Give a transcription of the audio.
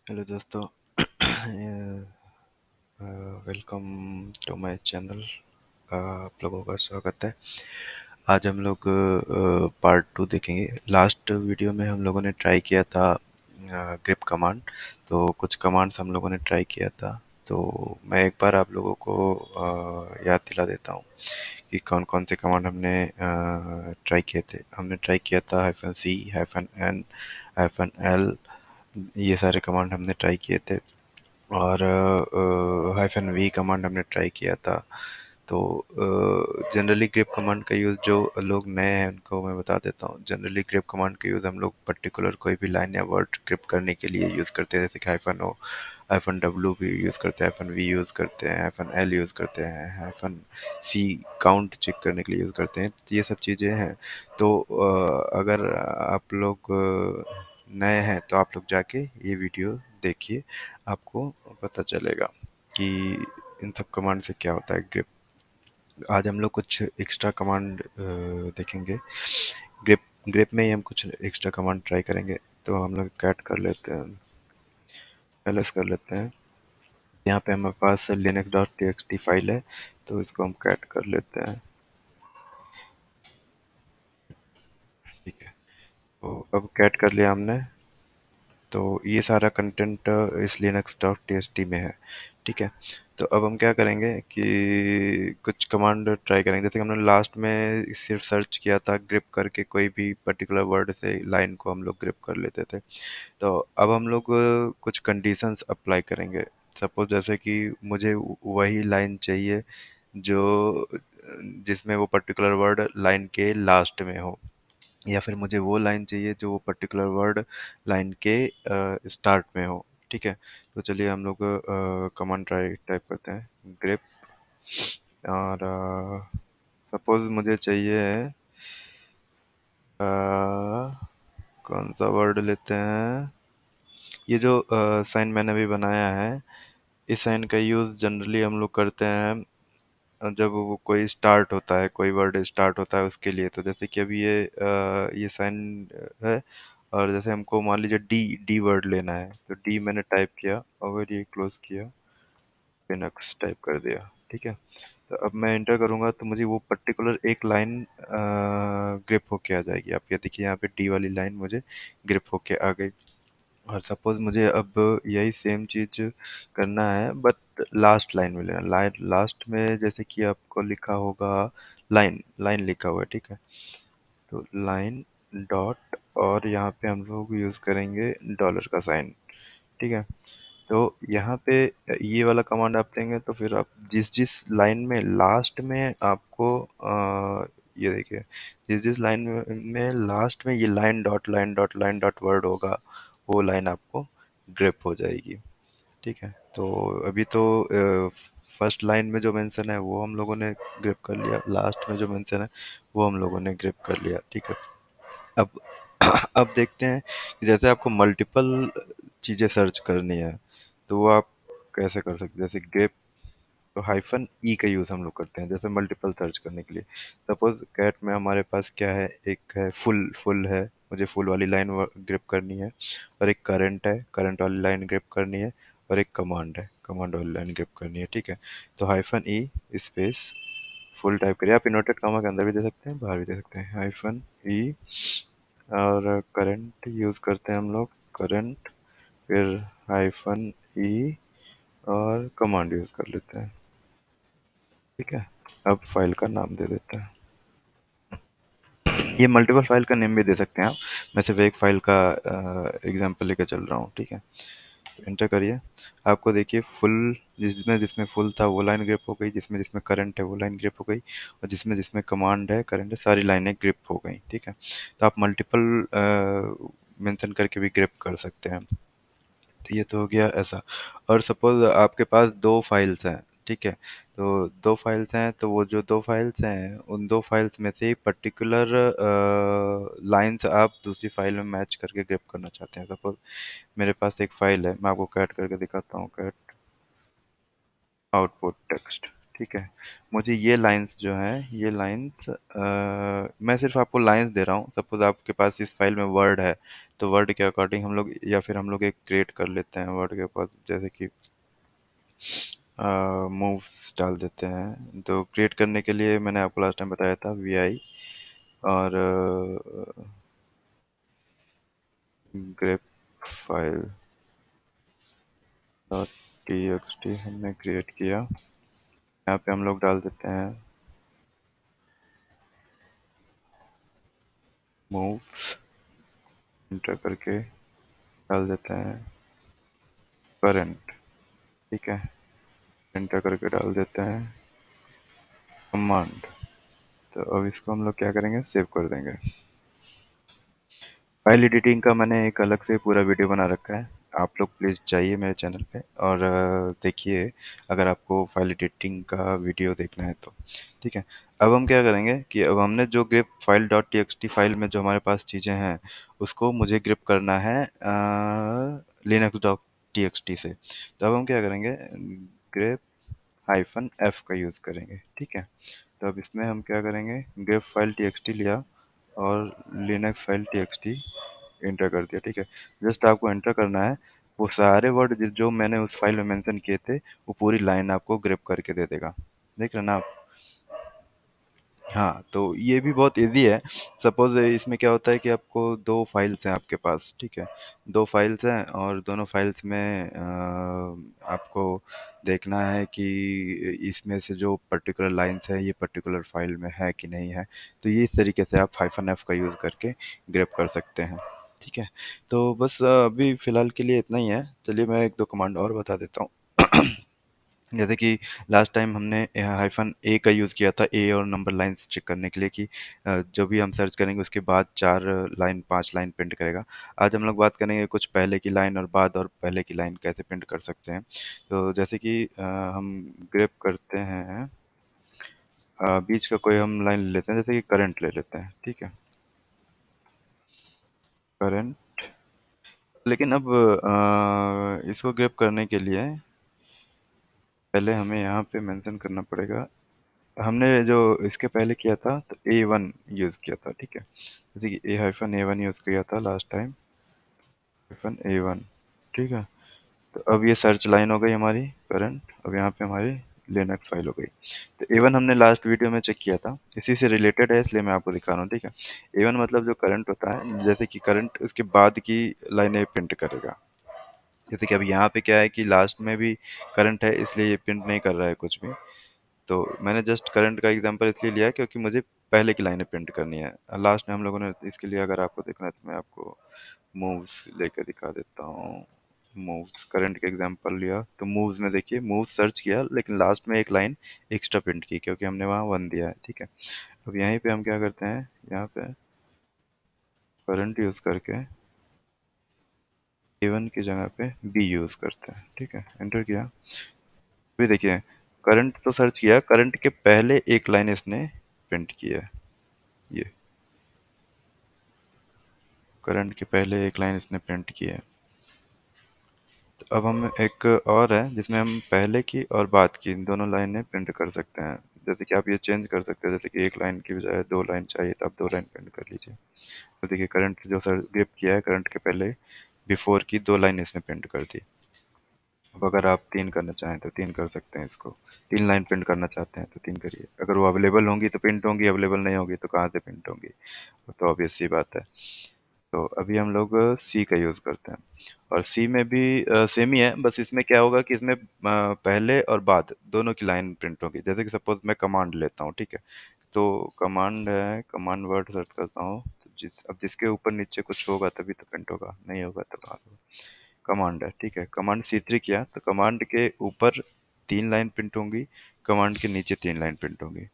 Hello दोस्तों। Welcome to my channel. आप लोगों का स्वागत है। आज हम लोग पार्ट टू देखेंगे। लास्ट वीडियो में हम लोगों ने ट्राई किया था ग्रिप कमांड। तो कुछ कमांड्स हम लोगों ने ट्राई किया था। तो मैं एक बार आप लोगों को याद दिला देता हूँ कि कौन कौन से कमांड हमने ट्राई किए थे। हमने ट्राई किया था -c, -n, -l। ये सारे कमांड हमने ट्राई किए थे। और -v कमांड हमने ट्राई किया था। तो जनरली ग्रिप कमांड का यूज़ जो लोग नए हैं उनको मैं बता देता हूँ। जनरली ग्रिप कमांड का यूज़ हम लोग पर्टिकुलर कोई भी लाइन या वर्ड ग्रिप करने के लिए यूज़ करते हैं, जैसे कि -o, -w भी यूज़ करते हैं, -v यूज़ करते हैं, -l यूज़ करते हैं, -c काउंट चेक करने के लिए यूज़ करते हैं। तो ये सब चीज़ें हैं। तो अगर आप लोग नए हैं तो आप लोग जाके ये वीडियो देखिए, आपको पता चलेगा कि इन सब कमांड से क्या होता है ग्रिप। आज हम लोग कुछ एक्स्ट्रा कमांड देखेंगे। ग्रिप ग्रिप में ही हम कुछ एक्स्ट्रा कमांड ट्राई करेंगे। तो हम लोग कैट कर लेते हैं, ls कर लेते हैं। यहाँ पे हमारे पास linux.txt फाइल है, तो इसको हम कैट कर लेते हैं। ठीक है, तो अब कैट कर लिया हमने। तो ये सारा कंटेंट इस linux.txt में है। ठीक है, तो अब हम क्या करेंगे कि कुछ कमांड ट्राई करेंगे। जैसे कि हमने लास्ट में सिर्फ सर्च किया था ग्रिप करके, कोई भी पर्टिकुलर वर्ड से लाइन को हम लोग ग्रिप कर लेते थे। तो अब हम लोग कुछ कंडीशंस अप्लाई करेंगे। सपोज जैसे कि मुझे वही लाइन चाहिए जो जिसमें वो पर्टिकुलर वर्ड लाइन के लास्ट में हो, या फिर मुझे वो लाइन चाहिए जो वो पर्टिकुलर वर्ड लाइन के स्टार्ट में हो। ठीक है, तो चलिए हम लोग कमांड ट्राई टाइप करते हैं ग्रिप। और सपोज मुझे चाहिए अ, कौन सा वर्ड लेते हैं। ये जो साइन मैंने अभी बनाया है, इस साइन का यूज़ जनरली हम लोग करते हैं जब वो कोई स्टार्ट होता है, कोई वर्ड स्टार्ट होता है उसके लिए। तो जैसे कि अभी ये साइन है, और जैसे हमको मान लीजिए डी डी वर्ड लेना है, तो डी मैंने टाइप किया और ये क्लोज किया, लिनक्स टाइप कर दिया। ठीक है, तो अब मैं एंटर करूंगा तो मुझे वो पर्टिकुलर एक लाइन ग्रिप होके आ जाएगी। आप ये देखिए, यहाँ पे डी वाली लाइन मुझे ग्रिप होके आ गई। और सपोज मुझे अब यही सेम चीज करना है, बट लास्ट लाइन में लेना। लाइन लास्ट में जैसे कि आपको लिखा होगा लाइन, लाइन लिखा हुआ है। ठीक है, तो लाइन डॉट, और यहाँ पे हम लोग यूज करेंगे डॉलर का साइन। ठीक है, तो यहाँ पे ये वाला कमांड आप देंगे तो फिर आप जिस जिस लाइन में लास्ट में आपको ये देखिए, जिस जिस लाइन में लास्ट में ये line dot line dot word होगा, वो लाइन आपको ग्रिप हो जाएगी। ठीक है, तो अभी तो फर्स्ट लाइन में जो मेंशन है वो हम लोगों ने ग्रिप कर लिया, लास्ट में जो मेंशन है वो हम लोगों ने ग्रिप कर लिया। ठीक है, अब अब देखते हैं कि जैसे आपको मल्टीपल चीज़ें सर्च करनी है तो वो आप कैसे कर सकते हैं। जैसे ग्रेप, तो -e का यूज़ हम लोग करते हैं जैसे मल्टीपल सर्च करने के लिए। सपोज कैट में हमारे पास क्या है, एक है फुल, फुल है, मुझे फुल वाली लाइन ग्रिप करनी है। और एक करंट है, करंट वाली लाइन ग्रिप करनी है। और एक कमांड है, कमांड वाली लाइन ग्रिप करनी है। ठीक है, तो -e स्पेस फुल टाइप करिए। आप इन्वर्टेड कॉमा के अंदर भी दे सकते हैं, बाहर भी दे सकते हैं। -e, और करंट यूज़ करते हैं हम लोग, करंट, फिर -e, और कमांड यूज़ कर लेते हैं। ठीक है, अब फाइल का नाम दे देते हैं। ये मल्टीपल फाइल का नेम भी दे सकते हैं आप, मैं सिर्फ एक फाइल का एग्जांपल लेके चल रहा हूँ। ठीक है, एंटर करिए। आपको देखिए फुल, जिसमें जिसमें फुल था वो लाइन ग्रिप हो गई, जिसमें जिसमें करंट है वो लाइन ग्रिप हो गई, और जिसमें जिसमें कमांड है, करंट है, सारी लाइनें ग्रिप हो गई। ठीक है, तो आप मल्टीपल मेंशन करके भी ग्रिप कर सकते हैं। तो ये तो हो गया ऐसा। और सपोज आपके पास दो फाइल्स हैं। ठीक है, तो दो फाइल्स हैं, तो वो जो दो फाइल्स हैं उन दो फाइल्स में से पर्टिकुलर लाइंस आप दूसरी फाइल में मैच करके ग्रिप करना चाहते हैं। सपोज मेरे पास एक फाइल है, मैं आपको कैट करके दिखाता हूँ, कैट आउटपुट टेक्स्ट। ठीक है, मुझे ये लाइंस जो हैं, ये लाइंस मैं सिर्फ आपको लाइंस दे रहा हूँ। सपोज आपके पास इस फाइल में वर्ड है, तो वर्ड के अकॉर्डिंग हम लोग, या फिर हम लोग एक क्रिएट कर लेते हैं वर्ड के पास, जैसे कि मूव्स डाल देते हैं। तो क्रिएट करने के लिए मैंने आपको लास्ट टाइम बताया था वी और grep file dot T X T हमने क्रिएट किया। यहाँ पे हम लोग डाल देते हैं मूव्स, इंटर करके डाल देते हैं करंट, ठीक है, इंटर करके डाल देते हैं कमांड। तो अब इसको हम लोग क्या करेंगे, सेव कर देंगे। फाइल एडिटिंग का मैंने एक अलग से पूरा वीडियो बना रखा है, आप लोग प्लीज़ जाइए मेरे चैनल पे और देखिए, अगर आपको फाइल एडिटिंग का वीडियो देखना है तो। ठीक है, अब हम क्या करेंगे कि अब हमने जो grip file dot T X T file में जो हमारे पास चीज़ें हैं उसको मुझे ग्रिप करना है Linux dot T X T से। तो अब हम क्या करेंगे, ग्रिप हाइफन एफ का यूज़ करेंगे। ठीक है, तो अब इसमें हम क्या करेंगे, grip file T X T लिया और Linux file T X T inter कर दिया। ठीक है, जस्ट आपको एंटर करना है, वो सारे वर्ड जो मैंने उस फाइल में मेंशन किए थे वो पूरी लाइन आपको ग्रिप करके दे देगा। देख रहे हैं ना आप? हाँ, तो ये भी बहुत इजी है। सपोज इसमें क्या होता है कि आपको दो फाइल्स हैं आपके पास, ठीक है, दो फाइल्स हैं और दोनों फाइल्स में आपको देखना है कि इसमें से जो पर्टिकुलर लाइंस है ये पर्टिकुलर फाइल में है कि नहीं है। तो ये इस तरीके से आप हाइफन एफ का यूज़ करके ग्रेप कर सकते हैं। ठीक है, तो बस अभी फ़िलहाल के लिए इतना ही है। चलिए मैं एक दो कमांड और बता देता हूँ। जैसे कि लास्ट टाइम हमने हाइफन ए का यूज़ किया था, ए और नंबर लाइंस चेक करने के लिए कि जो भी हम सर्च करेंगे उसके बाद 4 लाइन 5 लाइन प्रिंट करेगा। आज हम लोग बात करेंगे कुछ पहले की लाइन और बाद और पहले की लाइन कैसे प्रिंट कर सकते हैं। तो जैसे कि हम ग्रेप करते हैं, बीच का कोई हम लाइन ले लेते हैं, जैसे कि करंट ले लेते हैं। ठीक है, करंट। लेकिन अब इसको ग्रेप करने के लिए पहले हमें यहाँ पे मेंशन करना पड़ेगा। हमने जो इसके पहले किया था तो A1 यूज़ किया था। ठीक है, जैसे कि ए हाइफन ए वन यूज़ किया था लास्ट टाइम, हाइफन A1। ठीक है, तो अब ये सर्च लाइन हो गई हमारी करंट, अब यहाँ पे हमारी लिनक्स फाइल हो गई। तो A1 हमने लास्ट वीडियो में चेक किया था, इसी से रिलेटेड है इसलिए मैं आपको दिखा रहा हूँ। ठीक है, A1 मतलब जो करंट होता है, जैसे कि करंट उसके बाद की लाइनें प्रिंट करेगा। जैसे कि अब यहाँ पे क्या है कि लास्ट में भी करंट है इसलिए ये प्रिंट नहीं कर रहा है कुछ भी। तो मैंने जस्ट करंट का एग्जांपल इसलिए लिया है क्योंकि मुझे पहले की लाइनें प्रिंट करनी है। लास्ट में हम लोगों ने इसके लिए, अगर आपको देखना है तो मैं आपको मूव्स लेकर दिखा देता हूँ। मूव्स करंट का एग्जांपल लिया तो मूव्स में देखिए, मूव्स सर्च किया लेकिन लास्ट में एक लाइन एक्स्ट्रा प्रिंट की क्योंकि हमने वहाँ वन दिया है। ठीक है, अब यहीं पे हम क्या करते हैं, यहाँ पे करंट यूज़ करके A1 की जगह पे बी यूज़ करते हैं। ठीक है, एंटर किया, अभी देखिए करंट तो सर्च किया, करंट के पहले एक लाइन इसने प्रिंट की है। ये करंट के पहले एक लाइन इसने प्रिंट की है। तो अब हम एक और है जिसमें हम पहले की और बाद की दोनों लाइनें प्रिंट कर सकते हैं। जैसे कि आप ये चेंज कर सकते हैं, जैसे कि एक लाइन की बजाय दो लाइन चाहिए तो आप दो लाइन प्रिंट कर लीजिए। तो देखिए करंट जो सर ग्रिप किया है, करंट के पहले बिफोर की दो लाइन इसने प्रिंट कर दी। अब अगर आप तीन करना चाहें तो तीन कर सकते हैं, इसको तीन लाइन प्रिंट करना चाहते हैं तो तीन करिए। अगर वो अवेलेबल होंगी तो प्रिंट होंगी, अवेलेबल नहीं होगी तो कहाँ से प्रिंट होंगी, वो तो ऑब्वियस सी बात है। तो अभी हम लोग सी का यूज़ करते हैं और सी में भी सेम ही है, बस इसमें क्या होगा कि इसमें पहले और बाद दोनों की लाइन प्रिंट होगी। जैसे कि सपोज मैं कमांड लेता हूँ, ठीक है, तो कमांड है, कमांड वर्ड सर्च करता हूँ तो अब जिसके ऊपर नीचे कुछ होगा तभी तो प्रिंट होगा, नहीं होगा तो कहाँ होगा। कमांड है, ठीक है, कमांड C3 किया तो कमांड के ऊपर तीन लाइन प्रिंट होंगी, कमांड के नीचे तीन लाइन प्रिंट होंगी।